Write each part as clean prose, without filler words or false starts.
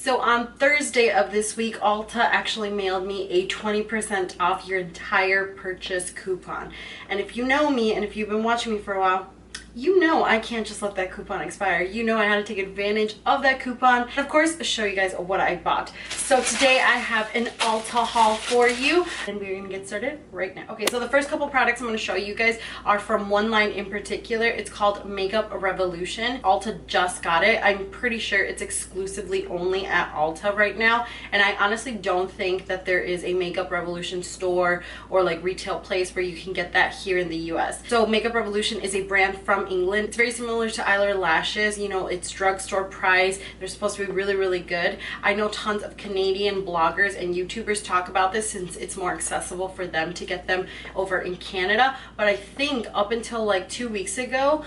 So on Thursday of this week, Ulta actually mailed me a 20% off your entire purchase coupon. And if you know me and if you've been watching me for a while, you know I can't just let that coupon expire. You know I had to take advantage of that coupon and of course show you guys what I bought. So today I have an Ulta haul for you and we're gonna get started right now. Okay, so the first couple products I'm gonna show you guys are from one line in particular. It's called Makeup Revolution. Ulta just got it. I'm pretty sure it's exclusively only at Ulta right now, and I honestly don't think that there is a Makeup Revolution store or like retail place where you can get that here in the US. So Makeup Revolution is a brand from England. It's very similar to Eylure lashes. You know, it's drugstore price. They're supposed to be really, really good. I know tons of Canadian bloggers and YouTubers talk about this since it's more accessible for them to get them over in Canada. But I think up until like 2 weeks ago,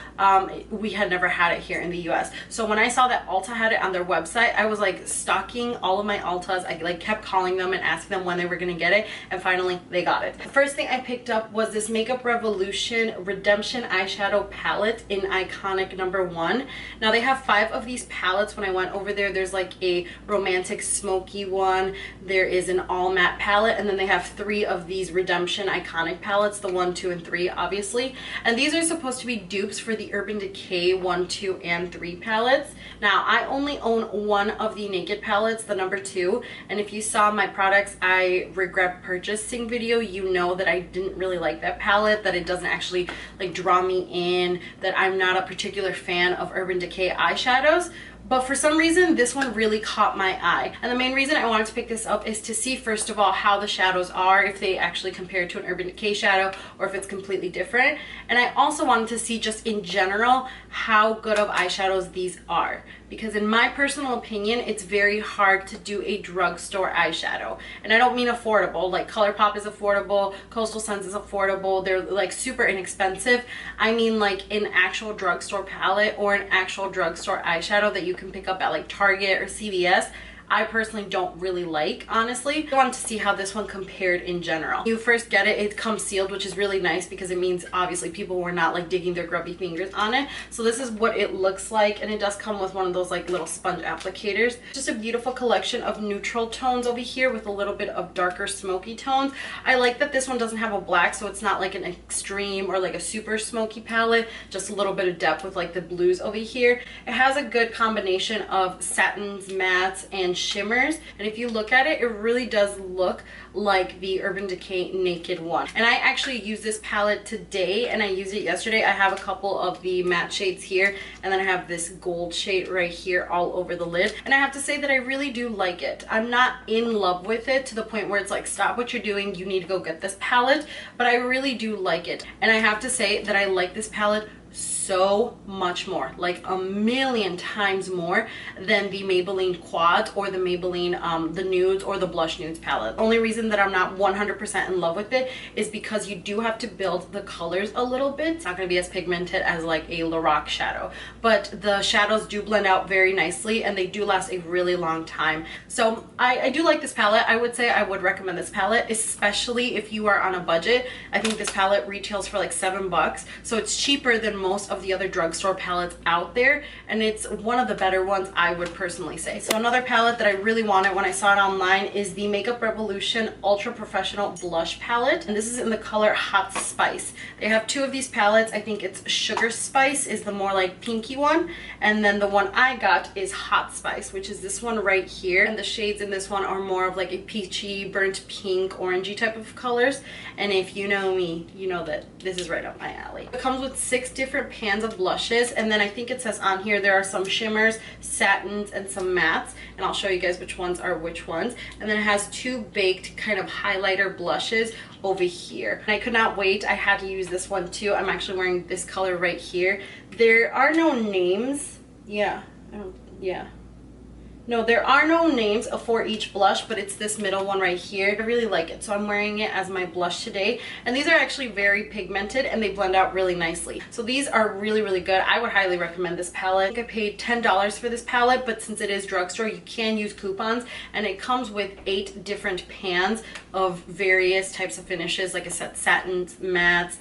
we had never had it here in the US. So when I saw that Ulta had it on their website, I was like stalking all of my Ultas. I like kept calling them and asking them when they were gonna get it, and finally they got it. The first thing I picked up was this Makeup Revolution Redemption eyeshadow palette in Iconic #1. Now they have 5 of these palettes. When I went over there, there's like a romantic smoky one, there is an all matte palette, and then they have 3 of these Redemption Iconic palettes, the 1, 2, and 3 obviously. And these are supposed to be dupes for the Urban Decay 1, 2, and 3 palettes. Now I only own one of the Naked palettes, the #2, and if you saw my products I regret purchasing video, you know that I didn't really like that palette, that it doesn't actually like draw me in, that I'm not a particular fan of Urban Decay eyeshadows. But for some reason, this one really caught my eye. And the main reason I wanted to pick this up is to see, first of all, how the shadows are, if they actually compare to an Urban Decay shadow or if it's completely different. And I also wanted to see just in general how good of eyeshadows these are. Because in my personal opinion, it's very hard to do a drugstore eyeshadow. And I don't mean affordable, like ColourPop is affordable, Coastal Scents is affordable, they're like super inexpensive. I mean like an actual drugstore palette or an actual drugstore eyeshadow that you can pick up at like Target or CVS. I personally don't really like, honestly. I wanted to see how this one compared in general. You first get it, it comes sealed, which is really nice because it means obviously people were not like digging their grubby fingers on it. So this is what it looks like, and it does come with one of those like little sponge applicators. Just a beautiful collection of neutral tones over here with a little bit of darker smoky tones. I like that this one doesn't have a black, so it's not like an extreme or like a super smoky palette, just a little bit of depth with like the blues over here. It has a good combination of satins, mattes, and shimmers, and if you look at it, it really does look like the Urban Decay Naked one. And I actually used this palette today and I used it yesterday. I have a couple of the matte shades here, and then I have this gold shade right here all over the lid, and I have to say that I really do like it. I'm not in love with it to the point where it's like, stop what you're doing, you need to go get this palette, but I really do like it. And I have to say that I like this palette so much more, like a million times more than the Maybelline Quad or the Maybelline the nudes or the blush nudes palette. The only reason that I'm not 100% in love with it is because you do have to build the colors a little bit. It's not going to be as pigmented as like a Lorac shadow, but the shadows do blend out very nicely and they do last a really long time. So I do like this palette. I would say I would recommend this palette, especially if you are on a budget. I think this palette retails for like $7, so it's cheaper than most of the other drugstore palettes out there, and it's one of the better ones, I would personally say. So another palette that I really wanted when I saw it online is the Makeup Revolution Ultra Professional Blush Palette, and this is in the color Hot Spice. They have 2 of these palettes. I think it's Sugar Spice is the more like pinky one, and then the one I got is Hot Spice, which is this one right here, and the shades in this one are more of like a peachy, burnt pink, orangey type of colors. And if you know me, you know that this is right up my alley. It comes with 6 different pans of blushes, and then I think it says on here there are some shimmers, satins, and some mattes, and I'll show you guys which ones are which ones. And then it has 2 baked kind of highlighter blushes over here, and I could not wait. I had to use this one too. I'm actually wearing this color right here. There are no names. No, there are no names for each blush, but it's this middle one right here. I really like it, so I'm wearing it as my blush today. And these are actually very pigmented and they blend out really nicely. So these are really, really good. I would highly recommend this palette. I think I paid $10 for this palette, but since it is drugstore, you can use coupons, and it comes with 8 different pans of various types of finishes. Like I said, satins, mattes,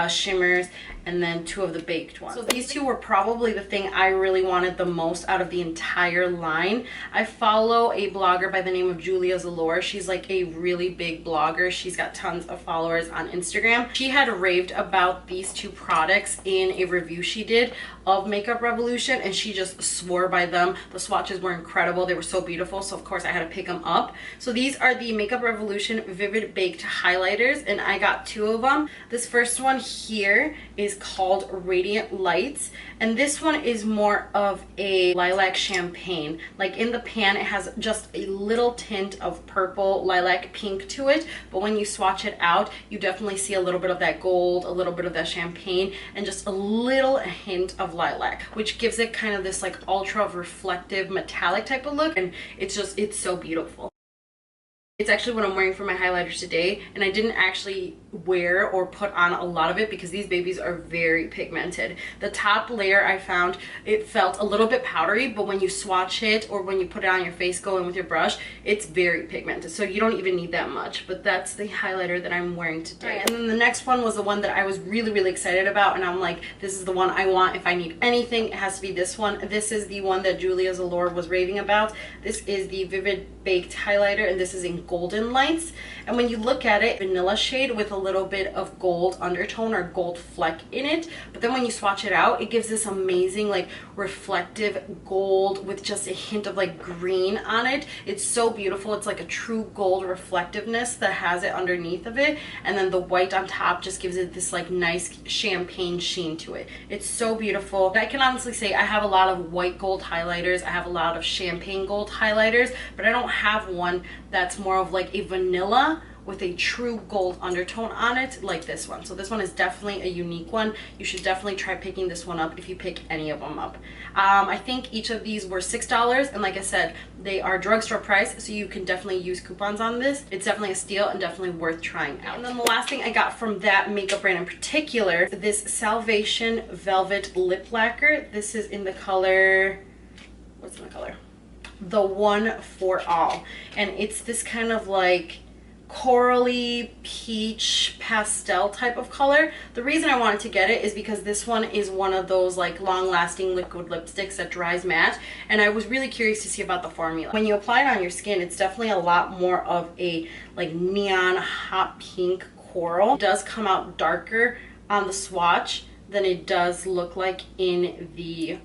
shimmers, and then 2 of the baked ones. So these 2 were probably the thing I really wanted the most out of the entire line. I follow a blogger by the name of Eylure. She's like a really big blogger. She's got tons of followers on Instagram. She had raved about these 2 products in a review she did of Makeup Revolution, and she just swore by them. The swatches were incredible. They were so beautiful, so of course I had to pick them up. So these are the Makeup Revolution Vivid Baked Highlighters, and I got 2 of them. This first one here is called Radiant Lights, and this one is more of a lilac champagne. Like in the pan, it has just a little tint of purple lilac pink to it, but when you swatch it out, you definitely see a little bit of that gold, a little bit of that champagne, and just a little hint of lilac, which gives it kind of this like ultra reflective metallic type of look, and it's so beautiful. It's actually what I'm wearing for my highlighters today, and I didn't actually wear or put on a lot of it because these babies are very pigmented. The top layer I found, it felt a little bit powdery, but when you swatch it or when you put it on your face, go in with your brush, it's very pigmented, so you don't even need that much. But that's the highlighter that I'm wearing today. And then the next one was the one that I was really excited about, and I'm like, this is the one I want. If I need anything, it has to be this one. This is the one that Eylure was raving about. This is the Vivid Baked Highlighter, and this is in Golden Lights. And when you look at it, vanilla shade with a little bit of gold undertone or gold fleck in it, but then when you swatch it out, it gives this amazing like reflective gold with just a hint of like green on it. It's so beautiful. It's like a true gold reflectiveness that has it underneath of it, and then the white on top just gives it this like nice champagne sheen to it. It's so beautiful. I can honestly say I have a lot of white gold highlighters, I have a lot of champagne gold highlighters, but I don't have one that's more of like a vanilla with a true gold undertone on it like this one. So this one is definitely a unique one. You should definitely try picking this one up if you pick any of them up. I think each of these were $6, and like I said, they are drugstore price, so you can definitely use coupons on this. It's definitely a steal and definitely worth trying out. And then the last thing I got from that makeup brand in particular, this Salvation Velvet Lip Lacquer. This is in the color, what's in the color? The One for All, and it's this kind of like corally peach pastel type of color. The reason I wanted to get it is because this one is one of those like long-lasting liquid lipsticks that dries matte, and I was really curious to see about the formula. When you apply it on your skin, it's definitely a lot more of a like neon hot pink coral. It does come out darker on the swatch than it does look like in the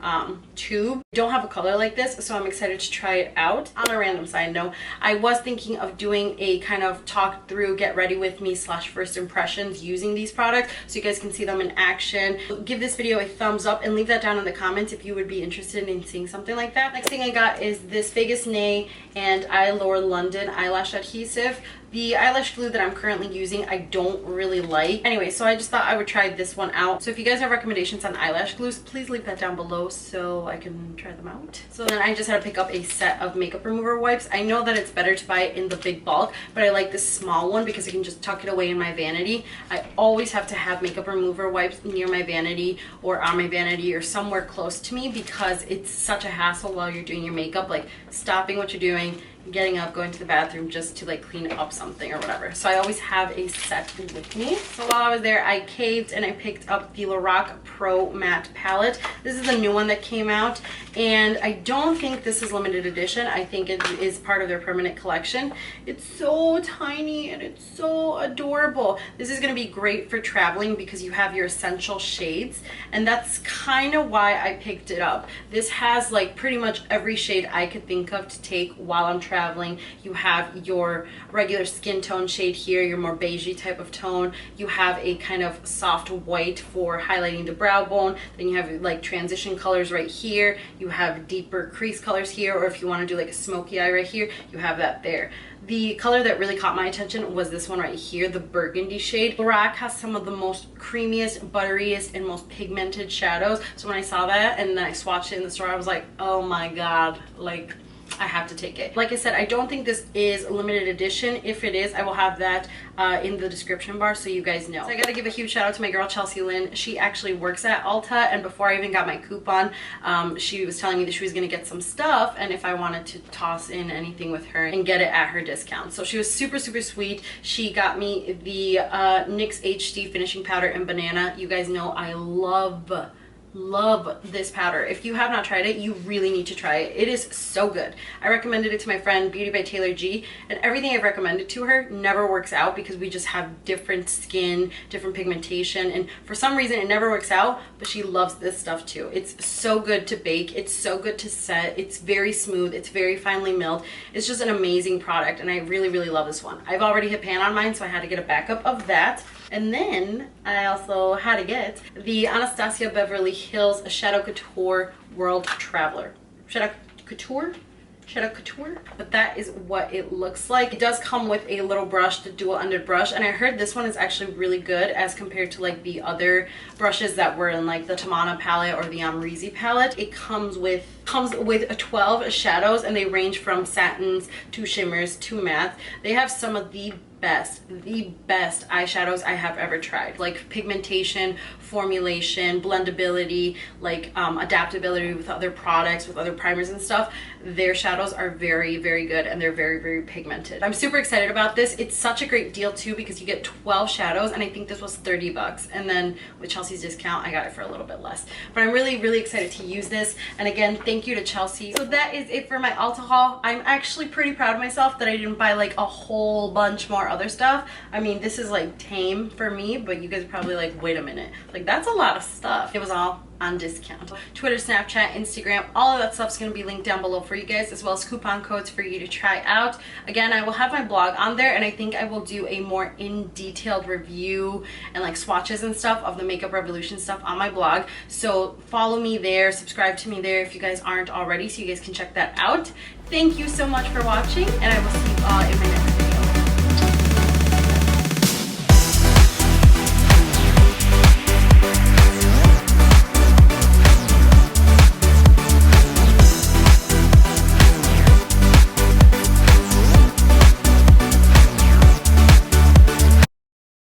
tube. I don't have a color like this, so I'm excited to try it out. On a random side note, I was thinking of doing a kind of talk through, get ready with me / first impressions using these products so you guys can see them in action. Give this video a thumbs up and leave that down in the comments if you would be interested in seeing something like that. Next thing I got is this Vegas Nay and Eylure London eyelash adhesive. The eyelash glue that I'm currently using, I don't really like. Anyway, so I just thought I would try this one out. So if you guys have recommendations on eyelash glues, please leave that down below so I can try them out. So then I just had to pick up a set of makeup remover wipes. I know that it's better to buy it in the big bulk, but I like this small one because I can just tuck it away in my vanity. I always have to have makeup remover wipes near my vanity or on my vanity or somewhere close to me because it's such a hassle while you're doing your makeup, like stopping what you're doing, getting up, going to the bathroom just to like clean up something or whatever. So I always have a set with me. So while I was there, I caved and I picked up the Lorac Pro Matte Palette. This is the new one that came out, and I don't think this is limited edition. I think it is part of their permanent collection. It's so tiny and it's so adorable. This is going to be great for traveling because you have your essential shades, and that's kind of why I picked it up. This has like pretty much every shade I could think of to take while I'm traveling. You have your regular skin tone shade here, your more beigey type of tone. You have a kind of soft white for highlighting the brow bone. Then you have like transition colors right here. You have deeper crease colors here, or if you want to do like a smoky eye right here, you have that there. The color that really caught my attention was this one right here, the burgundy shade. Lorac has some of the most creamiest, butteriest, and most pigmented shadows. So when I saw that and then I swatched it in the store, I was like, oh my god, like I have to take it. Like I said, I don't think this is limited edition. If it is, I will have that in the description bar so you guys know. So I gotta give a huge shout out to my girl Chelsea Lynn. She actually works at Ulta, and before I even got my coupon, she was telling me that she was gonna get some stuff and if I wanted to toss in anything with her and get it at her discount. So she was super sweet. She got me the NYX HD finishing powder in banana. You guys know I love this powder. If you have not tried it, you really need to try it. It is so good. I recommended it to my friend Beauty by Taylor G, and everything I've recommended to her never works out because we just have different skin, different pigmentation, and for some reason it never works out, but she loves this stuff too. It's so good to bake, it's so good to set, it's very smooth, it's very finely milled. It's just an amazing product, and I really love this one. I've already hit pan on mine, so I had to get a backup of that. And then I also had to get the Anastasia Beverly Hills Shadow Couture World Traveler. Shadow Couture? But that is what it looks like. It does come with a little brush, the dual-ended brush, and I heard this one is actually really good as compared to like the other brushes that were in like the Tamana palette or the Amrezy palette. It comes with 12 shadows, and they range from satins to shimmers to mattes. They have some of the best eyeshadows I have ever tried. Like pigmentation, formulation, blendability, like adaptability with other products, with other primers and stuff. Their shadows are very good, and they're very pigmented. I'm super excited about this. It's such a great deal too because you get 12 shadows, and I think this was 30 bucks. And then with Chelsea's discount, I got it for a little bit less. But I'm really excited to use this. And again, thank you to Chelsea. So that is it for my Ulta haul. I'm actually pretty proud of myself that I didn't buy like a whole bunch more other stuff. I mean, this is like tame for me, but you guys are probably like, wait a minute, like that's a lot of stuff. It was all on discount. Twitter, Snapchat, Instagram, all of that stuff's going to be linked down below for you guys, as well as coupon codes for you to try out. Again, I will have my blog on there, and I think I will do a more in-detailed review and like swatches and stuff of the Makeup Revolution stuff on my blog. So follow me there, subscribe to me there if you guys aren't already, so you guys can check that out. Thank you so much for watching, and I will see you all in my next